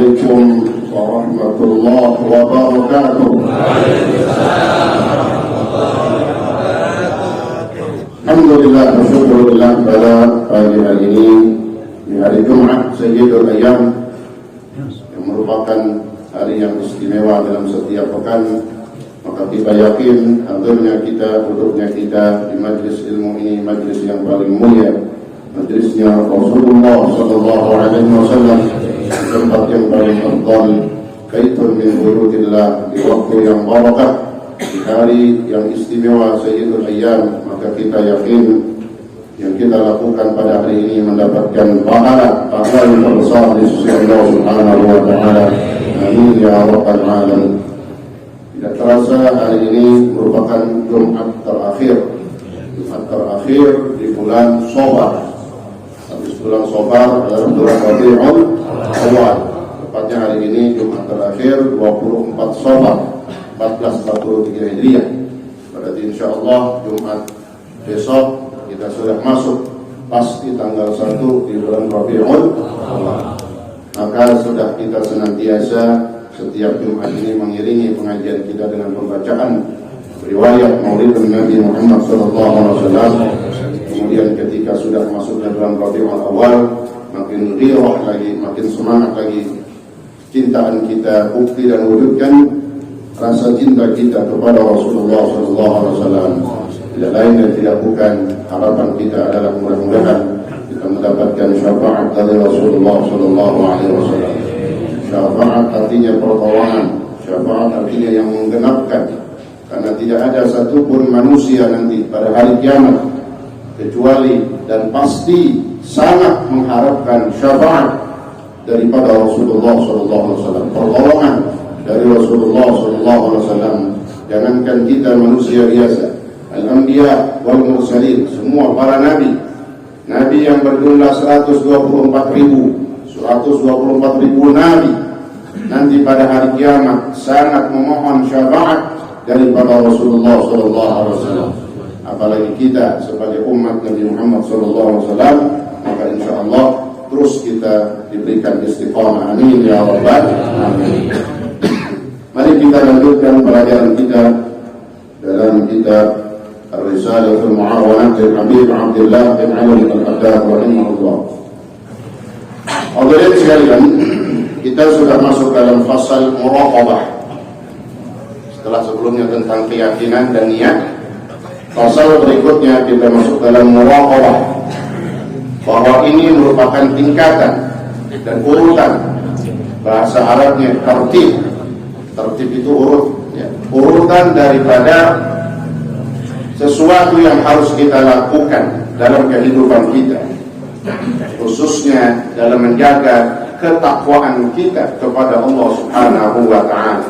Assalamualaikum warahmatullahi wabarakatuh. Alhamdulillah, bersyukurillah pada pagi hari ini di hari Jumat Sayyidul Ayyam, yang merupakan hari yang istimewa dalam setiap pekan. Maka kita yakin hadirnya kita, duduknya kita di majlis ilmu ini, majlis yang paling mulia, majlisnya Rasulullah sallallahu alaihi wasallam, tempat yang paling afdal, baitun min buyutillah, di waktu yang barakah, di hari yang istimewa Sayyidul Ayyam. Maka kita yakin yang kita lakukan pada hari ini mendapatkan pahala yang terbesar di sisi Allah Subhanahu wa taala. Amin ya rabbal alamin. Tidak terasa hari ini merupakan Jumat terakhir di bulan Shawwal. Habis bulan Shawwal adalah bulan Rabiul Awal. Tepatnya hari ini Jumat terakhir 24 Shawwal 1443 Hijriah. Berarti insyaallah Jumat besok kita sudah masuk pasti tanggal 1 di bulan Rabiul Awal. Maka sudah kita senantiasa setiap Jumat ini mengiringi pengajian kita dengan pembacaan riwayat Maulid Nabi Muhammad SAW. Kemudian ketika sudah masuk ke dalam Rabiul Awal, makin ghirah lagi, makin semangat lagi cintaan kita, bukti dan wujudkan rasa cinta kita kepada Rasulullah SAW. Tidak lain dan tidak bukan, harapan kita adalah mudah-mudahan kita mendapatkan syafaat dari Rasulullah SAW. Syafaat artinya pertolongan, syafaat artinya yang menggenapkan, karena tidak ada satupun manusia nanti pada hari kiamat kecuali dan pasti sangat mengharapkan syafaat daripada Rasulullah SAW, pertolongan dari Rasulullah SAW. Jangankan kita manusia biasa, al-anbiya wal mursalin, semua para nabi yang berjumlah 124.000 nabi nanti pada hari kiamat sangat memohon syafaat daripada Rasulullah SAW. Apalagi kita sebagai umat Nabi Muhammad SAW, maka insyaallah terus kita diberikan istiqamah. Amin ya rabbal alamin. Mari kita lanjutkan pelajaran kita dalam kitab Ar-Risalatul Mu'awanah dari Habib Abdullah bin Ali Al-Haddad rahimahullah. Hadirin sekalian, kita sudah masuk dalam fasal muraqabah. Setelah sebelumnya tentang keyakinan dan niat, fasal berikutnya kita masuk dalam muraqabah, bahwa ini merupakan tingkatan dan urutan. Bahasa Arabnya tertib. Tertib itu urut, ya. Urutan daripada sesuatu yang harus kita lakukan dalam kehidupan kita, khususnya dalam menjaga ketakwaan kita kepada Allah Subhanahu wa ta'ala.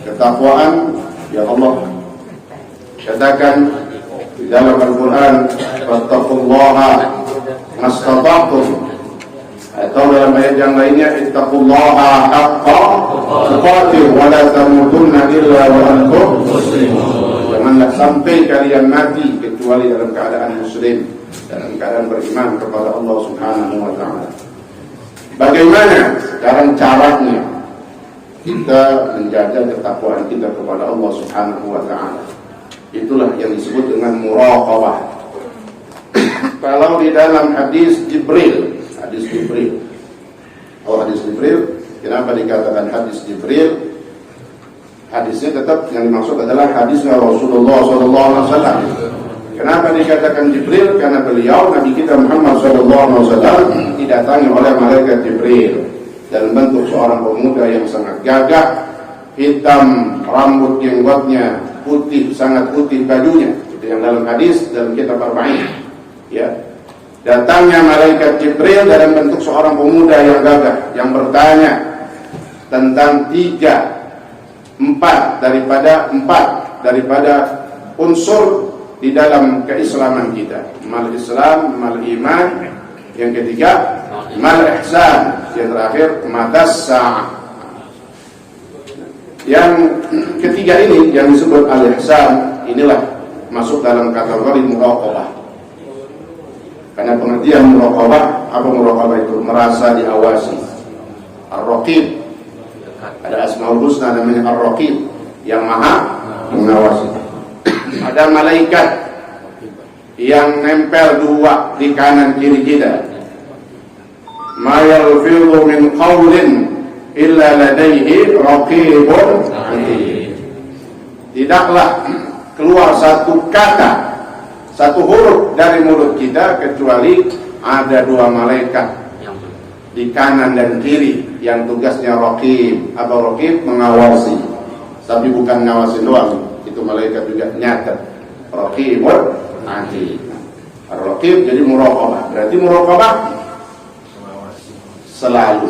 Ketakwaan, ya Allah katakan di dalam Al-Quran, fattaqullaha mastata'tum, atau dalam ayat yang lainnya, ittaqullaha haqqa tuqatih wa la tamutunna illa wa antum muslimun. Janganlah sampai kalian mati kecuali dalam keadaan muslim, dalam keadaan beriman kepada Allah Subhanahu wa ta'ala. Bagaimana sekarang caranya kita menjaga ketakwaan kita kepada Allah Subhanahu wa ta'ala? Itulah yang disebut dengan muraqabah. Kalau di dalam hadis Jibril, kenapa dikatakan hadis Jibril? Hadisnya tetap yang dimaksud adalah hadisnya Rasulullah SAW. Kenapa dikatakan Jibril? Karena beliau, Nabi kita Muhammad SAW, didatangi oleh malaikat Jibril dalam bentuk seorang pemuda yang sangat gagah, hitam rambut jenggotnya, putih, sangat putih bajunya. Itu yang dalam hadis dalam kitab Arba'in. Ya, datangnya malaikat Jibril dalam bentuk seorang pemuda yang gagah, yang bertanya tentang empat daripada unsur di dalam keislaman kita. Mal Islam, mal iman, yang ketiga mal ihsan, yang terakhir matas sa'ah. Yang ketiga ini yang disebut al ihsan, inilah masuk dalam kategori muraqabah. Karena pengertian muraqabah, apa muraqabah itu? Merasa diawasi. Ar-Raqib. Ada Asmaul Husna namanya Ar-Raqib, yang maha mengawasi. Ada malaikat yang nempel dua di kanan kiri kita. Ma yalfizu min qawlin illa ladaihi raqibun atid. Tidaklah keluar satu kata, satu huruf dari mulut kita kecuali ada dua malaikat di kanan dan kiri yang tugasnya raqib. Apa raqib? Mengawasi. Tapi bukan ngawasin doang, itu malaikat juga nyatet. Raqibun atid. Raqib jadi muraqabah. Berarti muraqabah selalu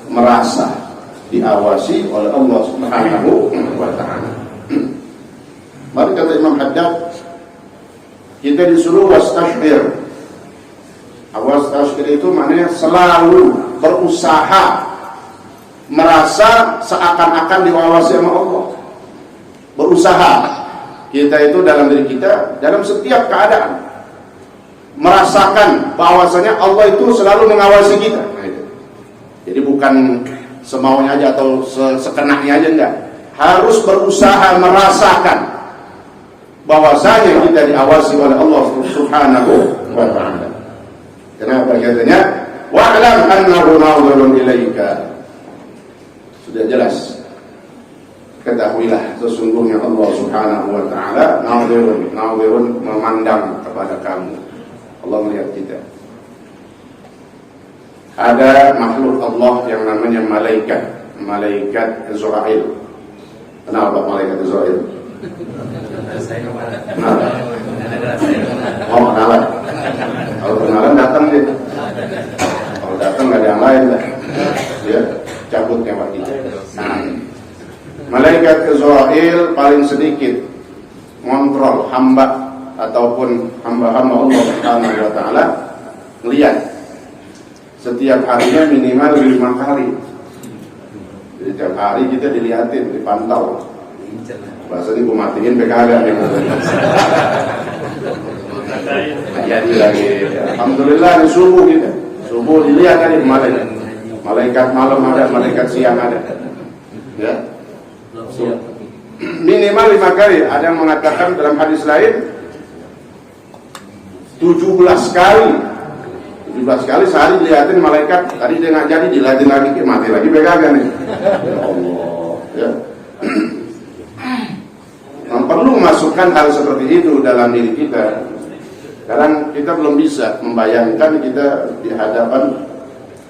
merasa diawasi oleh Allah Subhanahu wa ta'ala. Mari kata Imam Haddad, kita disuruh wastashfir. Wastashfir itu maknanya selalu berusaha merasa seakan-akan diawasi sama Allah. Berusaha kita itu dalam diri kita, dalam setiap keadaan merasakan bahwasanya Allah itu selalu mengawasi kita. Nah, itu. Jadi bukan semaunya aja atau sekenaknya aja, enggak. Harus berusaha merasakan bahwasanya kita diawasi oleh Allah Subhanahu wa ta'ala. Kenapa katanya? Wa'lam annahu nadhirun ilaika. Sudah jelas. Ketahuilah sesungguhnya Allah Subhanahu wa ta'ala nadhirun memandang kepada kamu. Allah melihat kita. Ada makhluk Allah yang namanya malaikat Israel. Kenapa malaikat Israel? Oh, kenalan. Kalau kenalan datang dia. Kalau datang nggak ada yang lain lah. Ya, cabut nyawa kita. Malaikat Israel paling sedikit kontrol hamba ataupun hamba-hamba Allah Subhanahu wa ta'ala, lihat setiap harinya minimal 5 kali. Jadi setiap hari kita dilihatin, dipantau. Bahasanya gue matiin PKH nih. Jadi lagi. Alhamdulillah di subuh kita. Subuh dilihat tadi malaikat. Malaikat malam ada, malaikat siang ada. Ya. Minimal 5 kali. Ada yang mengatakan dalam hadis lain 17 kali. 17 kali sehari dilihatin malaikat. Tadi dia nggak jadi, dilihatin lagi, mati lagi PKH nih. Ya Allah. Ya. Perlu memasukkan hal seperti itu dalam diri kita. Sekarang kita belum bisa membayangkan kita di hadapan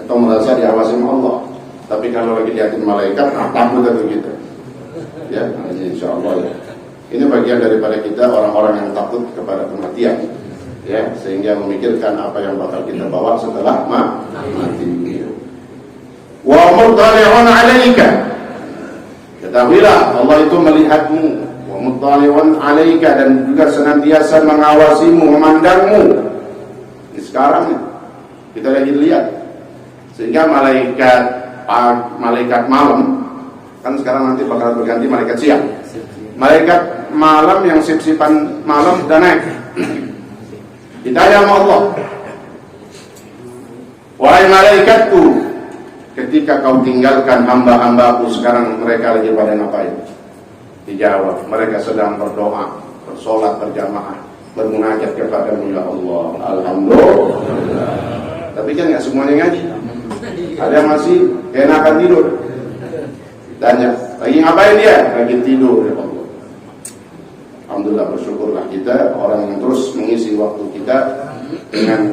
atau merasa diawasi Allah. Tapi kalau lagi lihatin malaikat, takut atau kita. Ya, insya Allah ya. Ini bagian daripada kita orang-orang yang takut kepada kematian. Ya, sehingga memikirkan apa yang bakal kita bawa setelah mati. Wa muttali'un 'alaika. Ketahuilah Allah itu melihatmu. Muttali'un 'alaika, dan juga senantiasa mengawasimu, memandangmu. Ini sekarang nih, kita lagi lihat. Sehingga malaikat malam, kan sekarang nanti bakal berganti malaikat siang. Malaikat malam yang sip-sipan malam sudah naik. Ditanya sama Allah, wahai malaikatku, ketika kau tinggalkan hamba-hambaku sekarang, mereka lagi pada ngapain? Dijawab, mereka sedang berdoa, bersolat berjamaah, bermunajat kepadamu ya Allah. Alhamdulillah. Tapi kan nggak semuanya ngaji. Ada yang masih enakan tidur. Tanya, lagi ngapain dia? Lagi tidur ya Allah. Alhamdulillah, bersyukurlah kita orang yang terus mengisi waktu kita dengan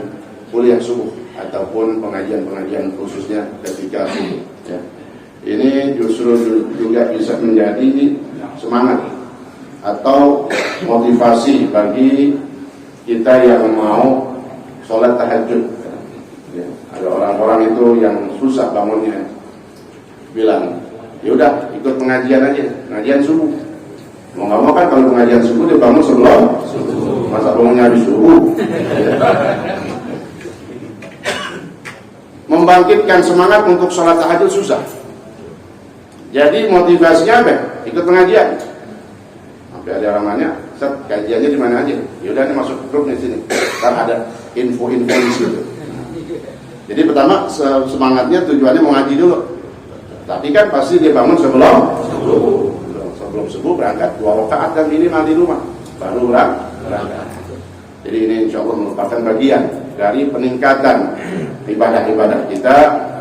kuliah subuh ataupun pengajian-pengajian khususnya ketika subuh. Ya. Ini justru juga bisa menjadi semangat atau motivasi bagi kita yang mau sholat tahajud. Ya, ada orang-orang itu yang susah bangunnya, bilang, yaudah ikut pengajian aja, pengajian subuh. Mau nggak mau kan kalau pengajian subuh dia bangun sebelum subuh, masa bangunnya habis subuh. Ya. Membangkitkan semangat untuk sholat tahajud susah. Jadi motivasinya apa? Ikut pengajian. Sampai ada orang nanya, Ustaz, kajiannya di mana aja? Yaudah, ini masuk grup di sini. Kan ada info-info di situ. Jadi pertama semangatnya tujuannya mau ngaji dulu. Tapi kan pasti dia bangun sebelum subuh berangkat 2 rakaat dan minimal di rumah baru berangkat. Jadi ini insya Allah merupakan bagian dari peningkatan ibadah-ibadah kita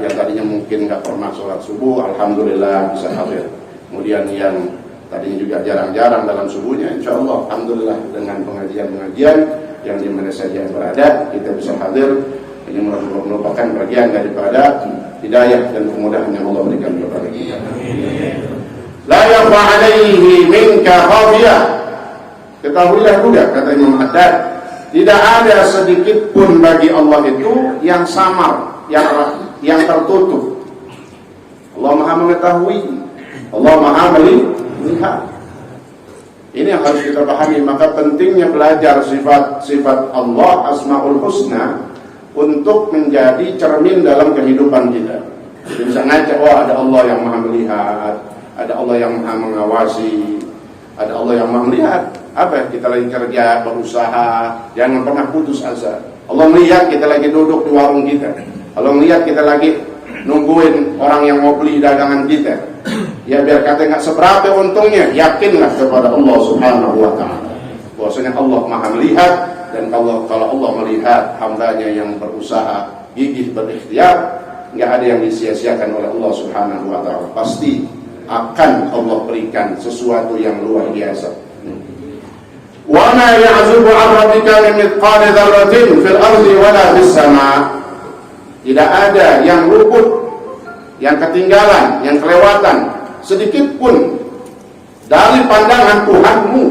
yang tadinya mungkin nggak pernah sholat subuh, alhamdulillah bisa hadir. Kemudian yang tadinya juga jarang-jarang dalam subuhnya, insya Allah alhamdulillah dengan pengajian-pengajian yang di mana saja berada kita bisa hadir. Ini merupakan bagian daripada hidayah dan kemudahan yang Allah berikan kepada kita. La yakhfa 'alaihi minka khafiyah. Ketahuilah juga kata Imam Haddad, tidak ada sedikit pun bagi Allah itu yang samar, yang tertutup. Allah Maha mengetahui, Allah Maha melihat. Ini yang harus kita pahami. Maka pentingnya belajar sifat-sifat Allah Asmaul Husna untuk menjadi cermin dalam kehidupan kita. Jadi bisa ngaca, ada Allah yang Maha melihat, ada Allah yang Maha mengawasi, ada Allah yang Maha melihat. Apa kita lagi kerja, berusaha, jangan pernah putus asa. Allah melihat kita lagi duduk di warung kita. Allah melihat kita lagi nungguin orang yang mau beli dagangan kita. Ya biar kata nggak seberapa untungnya, yakinlah kepada Allah Subhanahu wa Ta'ala. Bahwasanya Allah Maha melihat, dan kalau Allah melihat hambanya yang berusaha gigih berikhtiar, nggak ada yang disia-siakan oleh Allah Subhanahu wa Ta'ala. Pasti akan Allah berikan sesuatu yang luar biasa. Wa ma ya'zubu 'an rabbika min mithqali dzarratin fil ardi wala fis sama'. Tidak ada yang luput, yang ketinggalan, yang kelewatan sedikit pun dari pandangan Tuhanmu.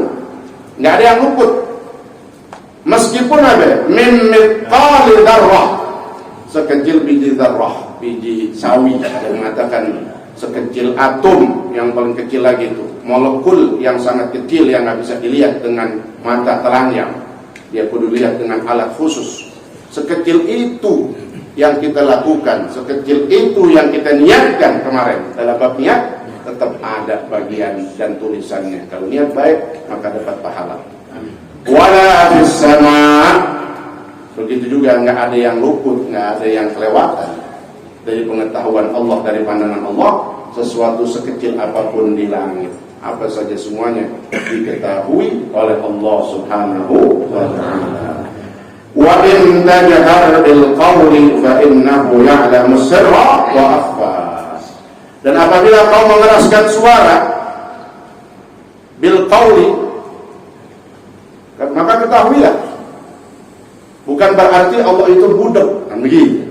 Enggak ada yang luput. Meskipun ada min mithqali dzarrah, sekecil biji dzarrah, biji sawi, ada mengatakan sekecil atom, yang paling kecil lagi itu molekul yang sangat kecil yang nggak bisa dilihat dengan mata telanjang, dia kudu lihat dengan alat khusus. Sekecil itu yang kita lakukan, sekecil itu yang kita niatkan kemarin dalam bab niat, tetap ada bagian dan tulisannya. Kalau niat baik maka dapat pahala. Wala fis sama', begitu juga nggak ada yang luput, nggak ada yang kelewatan dari pengetahuan Allah, dari pandangan Allah. Sesuatu sekecil apapun di langit, apa saja semuanya diketahui oleh Allah Subhanahu wa Ta'ala. Wa in tajhar bil qawli fa innahu ya'lamu sirra wa akhfa. Dan apabila kau mengeraskan suara bil qawli, maka ketahuilah bukan berarti Allah itu budak, kan begitu.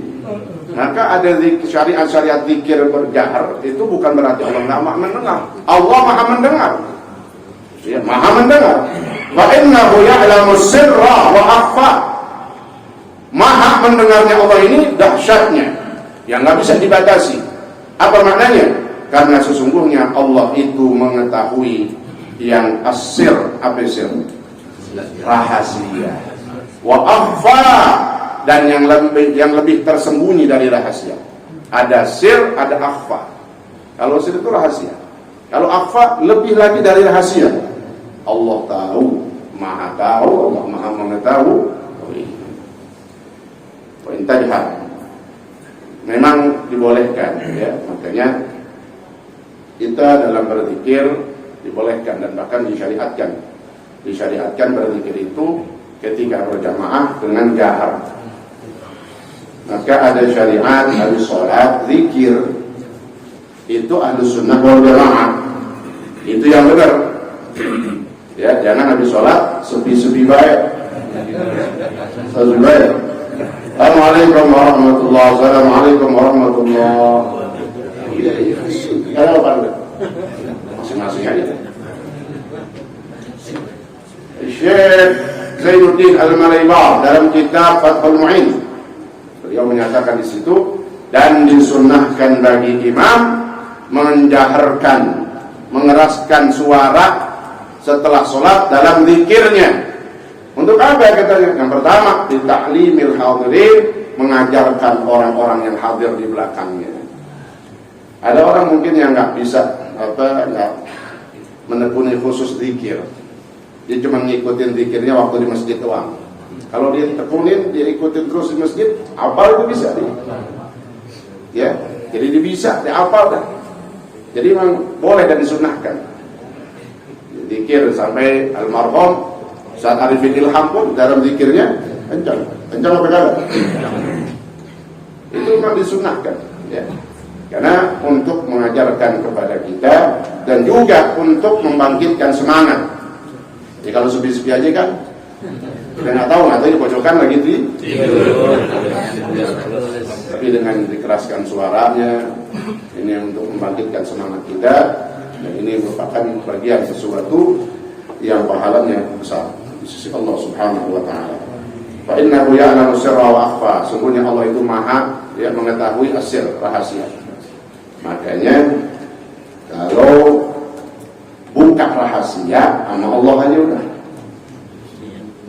Maka ada syariat-syariat zikir berjahar, itu bukan berarti Allah tidak maha mendengar. Allah maha mendengar, ya, maha mendengar. Wa innahu ya'lamu sirra wa akhfa. Maha mendengarnya Allah ini dahsyatnya, yang nggak bisa dibatasi. Apa maknanya? Karena sesungguhnya Allah itu mengetahui yang asir, apa sir? Rahasia. Wa akhfa, dan yang lebih tersembunyi dari rahasia. Ada sir, ada akhfa. Kalau sir itu rahasia, kalau akhfa lebih lagi dari rahasia. Allah tahu, maha tahu, Allah maha mengetahui. Intajhar memang dibolehkan, ya, makanya kita dalam berzikir dibolehkan dan bahkan disyariatkan berzikir itu ketika berjamaah dengan jahar. Maka ada syariat ahli sholat, zikir itu ahli sunnah wal jamaah, itu yang benar. Ya, jangan habis sholat sepi-sepi baik. Sepi baik. Assalamualaikum warahmatullahi wabarakatuh. Assalamualaikum warahmatullahi wabarakatuh. Kalau apa? Masing-masing aja. Syekh Zainuddin Al-Malaibar dalam kitab Fathul Mu'in, beliau menyatakan di situ, dan disunnahkan bagi imam menjaharkan, mengeraskan suara setelah sholat dalam zikirnya. Untuk apa katanya? Yang pertama, ditaklimil hadirin, mengajarkan orang-orang yang hadir di belakangnya. Ada orang mungkin yang nggak bisa nggak menekuni khusus zikir, dia cuma ngikutin zikirnya waktu di masjid doang. Kalau dia tekunin, dia ikutin terus di masjid, apal itu bisa dia. Ya, jadi dia bisa, dia apal dah. Jadi memang boleh dan disunahkan. Zikir sampai almarhum saat Arifin Ilham pun dalam zikirnya kencang apa kagak? Itu memang disunahkan, ya. Karena untuk mengajarkan kepada kita dan juga untuk membangkitkan semangat. Jadi kalau sepi-sepi aja kan, kita nggak tahu di pojokan lagi tuh. Tapi dengan dikeraskan suaranya, ini untuk membangkitkan semangat kita, dan ini merupakan bagian sesuatu yang pahalanya besar di sisi Allah Subhanahu wa taala. Fa innahu ya'lamu sirra wa akhfa. Sungguhnya Allah itu Maha mengetahui asir, rahasia. Makanya kalau buka rahasia sama Allah aja udah.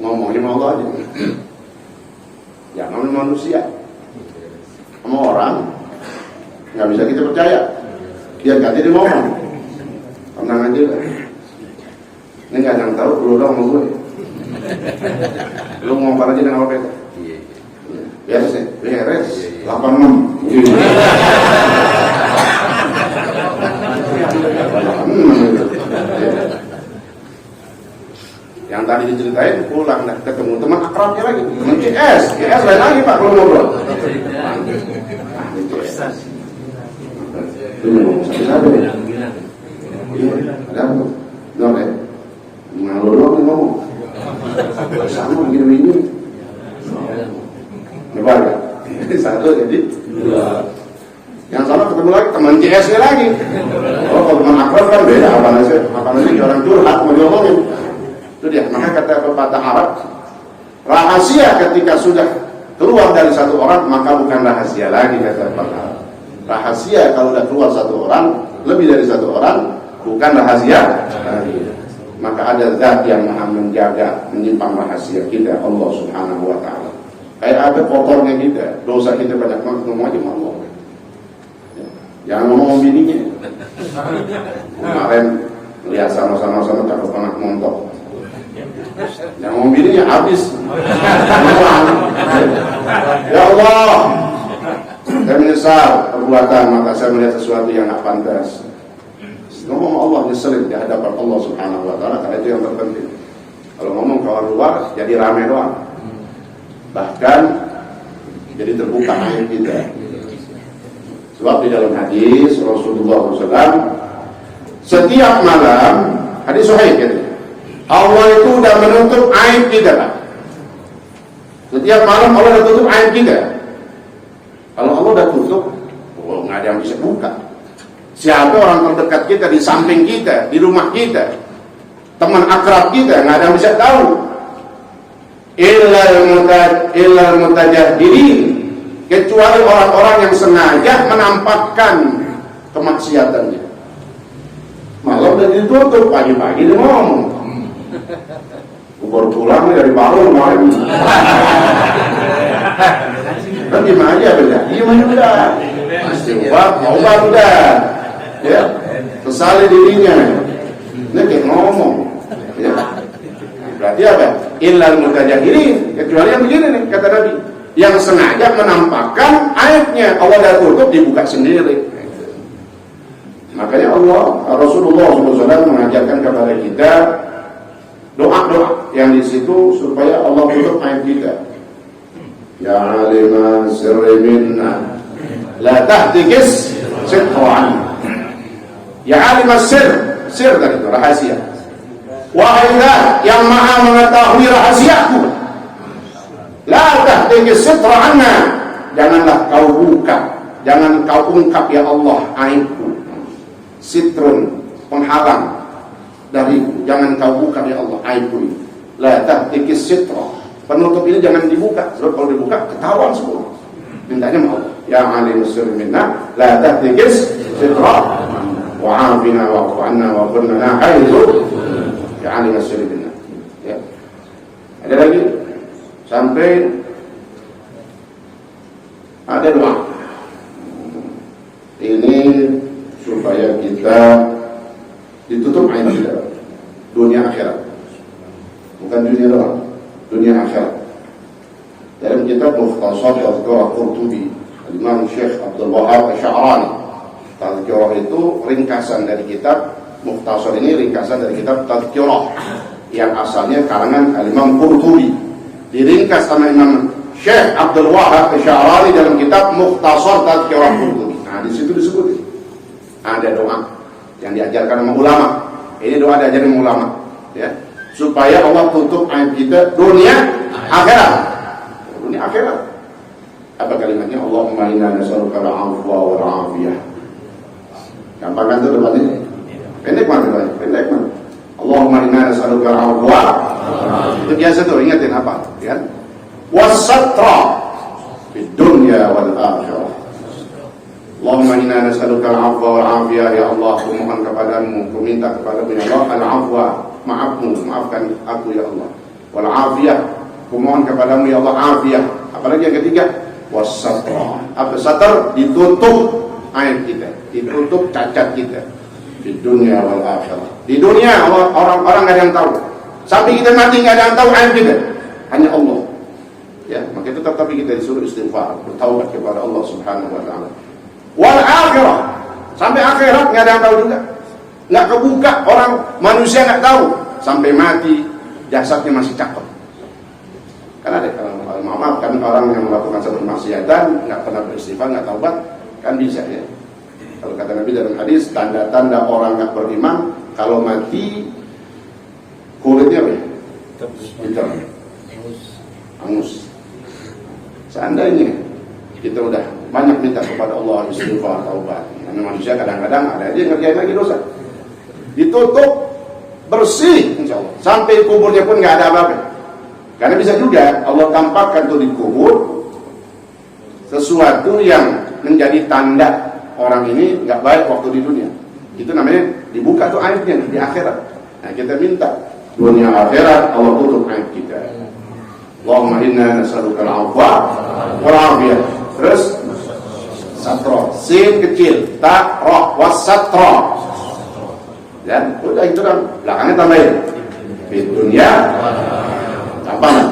Ngomongin sama Allah aja. Jangan manusia. Sama orang nggak bisa kita percaya. Dia ganti dia ngomong. Tenang aja lah. Ini nggak ada yang tahu, lu dong sama gue. Lu ngomong aja dengan apa itu? Beres ya? Beres. 86. Yang tadi diceritain pulang dah ketemu teman akrabnya lagi, teman CS lain lagi Pak kalau ngobrol. Ada apa? Nol ya? Ngalur doang ngomong. Sama gini. Nyebar kan? Satu jadi dua. Yang salah ketemu lagi teman CS-nya lagi. Oh, kalau teman akrab kan beda apa nasi orang curhat mau diomongin. Itu dia. Maka kata pepatah Arab, rahasia ketika sudah keluar dari satu orang maka bukan rahasia lagi, kata pepatah Arab. Rahasia kalau sudah keluar satu orang, lebih dari satu orang, bukan rahasia lagi. Maka ada zat yang maha menjaga, menyimpan rahasia kita, Allah Subhanahu wa ta'ala. Kayak ada kotornya kita, dosa kita banyak banget, ngomong aja sama Allah. Jangan ngomong bininya. Kemarin lihat sama-sama cakep anak montok. Yang ngomong bininya habis. Ya Allah, saya menyesal perbuatan, maka saya melihat sesuatu yang tak pantas. Ngomong Allah nyeselin di hadapan Allah Subhanahu wa ta'ala, karena itu yang terpenting. Kalau ngomong kawan luar jadi rame doang. Bahkan jadi terbuka aib kita. Sebab di dalam hadis Rasulullah SAW setiap malam, hadis sahih gitu, Allah itu sudah menutup aib kita, Pak. Setiap malam Allah sudah tutup aib kita. Kalau Allah sudah tutup, nggak ada yang bisa buka. Siapa orang terdekat kita, di samping kita, di rumah kita, teman akrab kita, nggak ada yang bisa tahu. Illal mutajahdirin, kecuali orang-orang yang sengaja menampakkan kemaksiatannya. Malam udah ditutup, pagi-pagi dia ngomong. Baru pulang dari Palu kemarin. Kan gimana aja beda? Gimana udah? Pasti obat udah. Ya, sesali dirinya. Ini kayak ngomong. Ya. Berarti apa? Illal mutajahdirin, kecuali yang begini nih kata Nabi, yang sengaja menampakkan aibnya. Allah dah tutup, dibuka sendiri. Makanya Rasulullah SAW mengajarkan kepada kita doa-doa yang di situ supaya Allah tutup aib kita. Ya aliman sirri minna la tahtikis sirran. Ya aliman sir tadi itu rahasia. Wahai zat yang maha mengetahui rahasiaku, la tahtikis sirranna, janganlah kau buka, jangan kau ungkap ya Allah aibku. Sitrun, penghalang dariku, jangan kau buka ya Allah aibku. La tahtikis sitra, penutup ini jangan dibuka, sebab kalau dibuka ketahuan semua. Mintanya mau ya alim sirri minna la tahtikis sitra wa afina wa qanna wa qulna haitsu ya alim sirri minna. Ya. Ada lagi sampai ada doa ini supaya kita ditutup aib kita dunia akhirat, bukan dunia doang, dunia akhirat. Dalam kitab Mukhtasar Tadhkirah Qurtubi, Imam Syekh Abdul Wahab Asy'arani Tadhkirah itu ringkasan dari kitab Mukhtasar, ini ringkasan dari kitab Tadhkirah yang asalnya karangan Imam Qurtubi, diringkas sama Imam Syekh Abdul Wahab Asy'arani dalam kitab Mukhtasar Tadhkirah Qurtubi. Nah, di situ disebut ada doa yang diajarkan sama ulama. Ini doa diajarin sama ulama, ya, supaya Allah tutup aib kita dunia akhirat. Dunia akhirat. Apa kalimatnya? Allahumma inna nas'aluka al-'afwa wal 'afiyah. Gampang kan itu debat ini? Pendek mana? Pendek mana? Allahumma inna nas'aluka al-'afwa. Itu biasa tuh, ingatin apa? Ya. Was-satra fid dunya wal akhirah. Allahumma inna nas'aluka al-'afwa wal 'afiyah. Ya Allah, aku mohon kepadamu, aku minta kepadamu ya Allah al-'afwa, maafmu, maafkan aku ya Allah. Wal 'afiyah, aku mohon kepadamu ya Allah afiyah. Apalagi yang ketiga, was-satra. Apa satar? Ditutup aib kita, ditutup cacat kita di dunia wal akhirah. Di dunia orang-orang nggak ada yang tahu, sampai kita mati nggak ada yang tahu aib kita, hanya Allah. Ya, maka itu tapi kita disuruh istighfar, bertaubat kepada Allah Subhanahu wa taala. Wal akhirah, sampai akhirat nggak ada yang tahu juga, nggak kebuka, orang manusia nggak tahu sampai mati jasadnya masih cakep. Kan ada maaf kan orang yang melakukan satu kemaksiatan nggak pernah beristighfar, nggak taubat, kan bisa ya. Kalau kata Nabi dalam hadis, tanda-tanda orang nggak beriman kalau mati kulitnya apa ya? Hitam, angus. Seandainya kita udah banyak minta kepada Allah istighfar, taubat, karena manusia kadang-kadang ada aja yang ngerjain lagi dosa, ditutup bersih insya Allah, sampai kuburnya pun nggak ada apa-apa. Karena bisa juga Allah tampakkan tuh di kubur sesuatu yang menjadi tanda orang ini nggak baik waktu di dunia. Itu namanya dibuka tuh aibnya di akhirat. Nah, kita minta dunia akhirat Allah tutup aib kita. Allahumma inna nas'aluka al-'afwa wal 'afiyah. Terus satra, sin kecil, ta ra, was-satra. Dan udah itu kan belakangnya tambahin di dunia apa?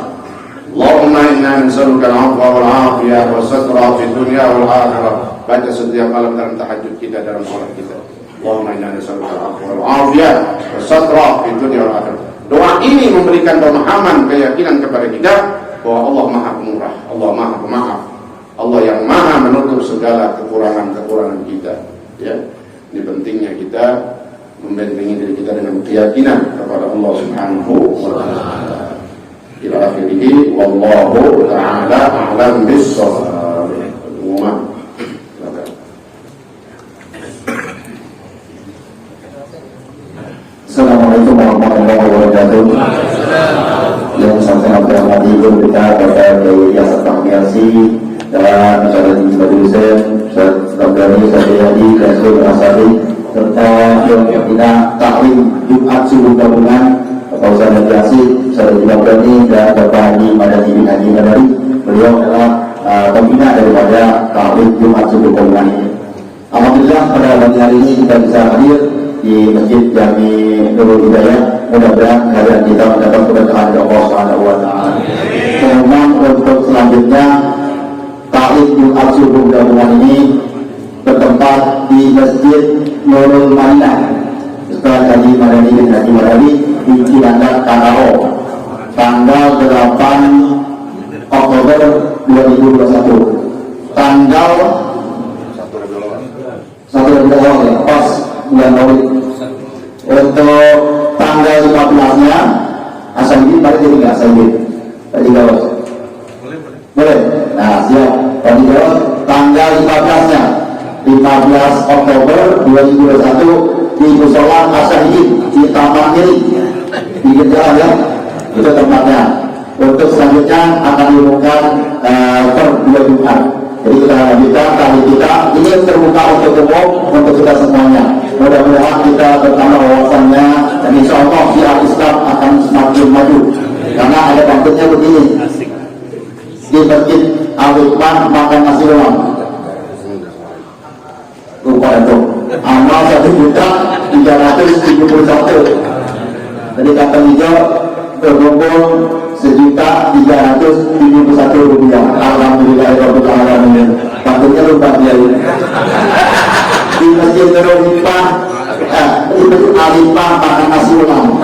Allahumma inna nas'aluka al-'afwa wal 'afiyah was-satra fid dunya wal akhirah. Baca setiap malam dalam tahajud kita, dalam salat kita. Allahumma inna nas'aluka al-'afwa wal 'afiyah was-satra fid dunya wal akhirah. Doa ini memberikan pemahaman, keyakinan kepada kita bahwa Allah Maha Pemurah, Allah Maha Pemaaf, Allah yang Maha menutup segala kekurangan-kekurangan kita. Ya, ini pentingnya kita membentengi diri kita dengan keyakinan kepada Allah Subhanahu wa taala. Ila akhirih, wallahu ta'ala a'lam bis-shawab. Assalamualaikum warahmatullahi wabarakatuh. Yang saya hormati guru kita Bapak Kiai Yasin Fahmiasi dan saudara Jurusen, saudara Yadi dan saudara Asari, serta yang kita taklim Jumat subuh gabungan Bapak Ustaz Yasin, saudara Jurusen dan Bapak Haji Madani bin Haji Madani. Beliau adalah pembina daripada taklim Jumat subuh gabungan ini. Alhamdulillah pada pagi hari ini kita bisa hadir di Masjid Jami Nurul Hidayah. Mudah-mudahan kalian kita mendapat keberkahan dari Allah Subhanahu wa taala. Kemudian untuk selanjutnya taklim Jumat subuh gabungan ini bertempat di Masjid Nurul Madinah Ustaz Haji Madani bin Haji Madani di Cilandak Tanah, tanggal 8 Oktober 2021, tanggal 1 Rabiul ya, pas bulan Maulid. Untuk tanggal 15-nya asal ini pada jadi nggak asal ini tadi jawab boleh. Nah siap tadi jawab tanggal 15-nya 15 Oktober 2021 di Musola Asahidin di Taman Giri di Jalan ya, itu tempatnya. Untuk selanjutnya akan diumumkan per 2 Jumat. Jadi kita lanjutkan tadi kita ini terbuka untuk umum untuk kita semuanya. Mudah-mudahan kita bertambah wawasannya dan insya Allah syiar Islam akan semakin maju. Karena ada bangkitnya begini di Masjid Al-Hikmah makan nasi lemak. Lupa itu amal 1.371. Jadi kata hijau berkumpul 1.371 rupiah. Alhamdulillahirobbilalamin. Bangkitnya lupa dia ini. Di Alipah makan nasi ulang.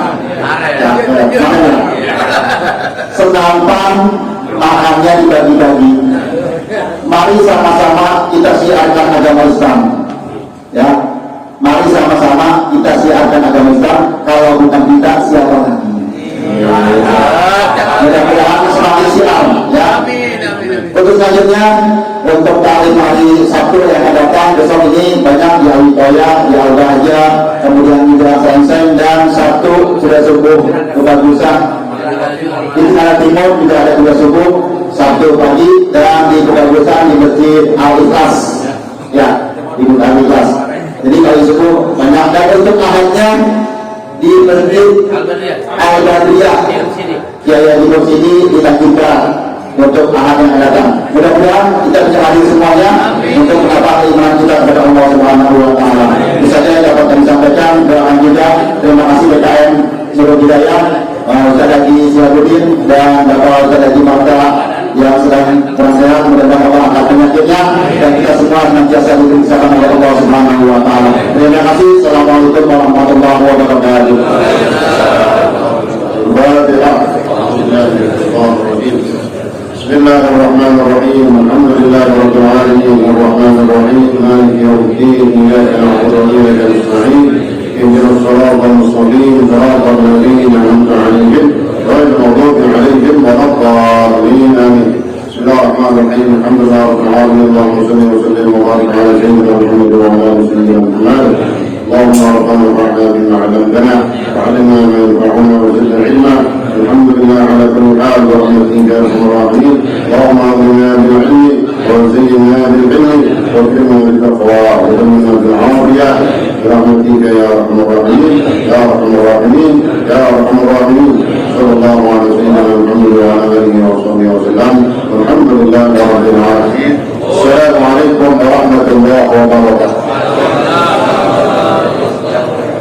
Sedangkan makannya dibagi-bagi. Mari sama-sama kita siarkan agama Islam. Ya, mari sama-sama kita siarkan agama Islam. Kalau bukan kita, siapa lagi? Mudah-mudahan semakin siar. Ya. Untuk selanjutnya, untuk taklim hari Sabtu yang akan datang besok ini banyak di Alitoya, di Al-Bahja, kemudian juga Senseng, dan Sabtu sudah subuh kebagusan. Di sana timur juga ada juga subuh Sabtu pagi, dan di kebagusan di Masjid Al-Ikhlas. Ya, di Masjid Al-Ikhlas. Jadi kalau subuh banyak, dan untuk ahadnya di Masjid Al-Badriyah. Ya, di sini dilanjutkan untuk ahad yang akan datang. Mudah-mudahan kita bisa hadir semuanya untuk mendapat iman kita kepada Allah Subhanahu wa taala. Itu saja yang dapat kami sampaikan. Doakan juga terima kasih BKM Seluruh Hidayah, Ustaz Haji Sihabudin dan Bapak Ustaz Haji Marta yang sedang kurang sehat, mudah-mudahan Allah angkat penyakitnya dan kita semua senantiasa diberi kesehatan oleh Allah Subhanahu wa taala. Terima kasih. Assalamualaikum warahmatullahi wabarakatuh. بسم الله الرحمن الرحيم الحمد لله رب العالمين الرحمن الرحيم مالك يوم الدين إياك نعبد وإياك نستعين اهدنا الصراط المستقيم صراط الذين أنعمت عليهم غير المغضوب عليهم ولا الضالين آمين بسم الله الرحمن الرحيم الحمد لله رب العالمين اللهم صل وسلم وبارك على سيدنا محمد وعلى آل سيدنا محمد اللهم ربنا انفعنا بما علمتنا وعلمنا ما ينفعنا وزدنا علما الحمد لله على كل حال برحمتك يا ارحم الراحمين اللهم اغننا بالعلم وزينا بالعلم واكرمنا بالتقوى وذمنا بالعافيه برحمتك يا ارحم الراحمين يا ارحم الراحمين يا ارحم الراحمين صلى الله على سيدنا محمد وعلى اله وصحبه وسلم والحمد لله رب العالمين السلام عليكم ورحمه الله وبركاته.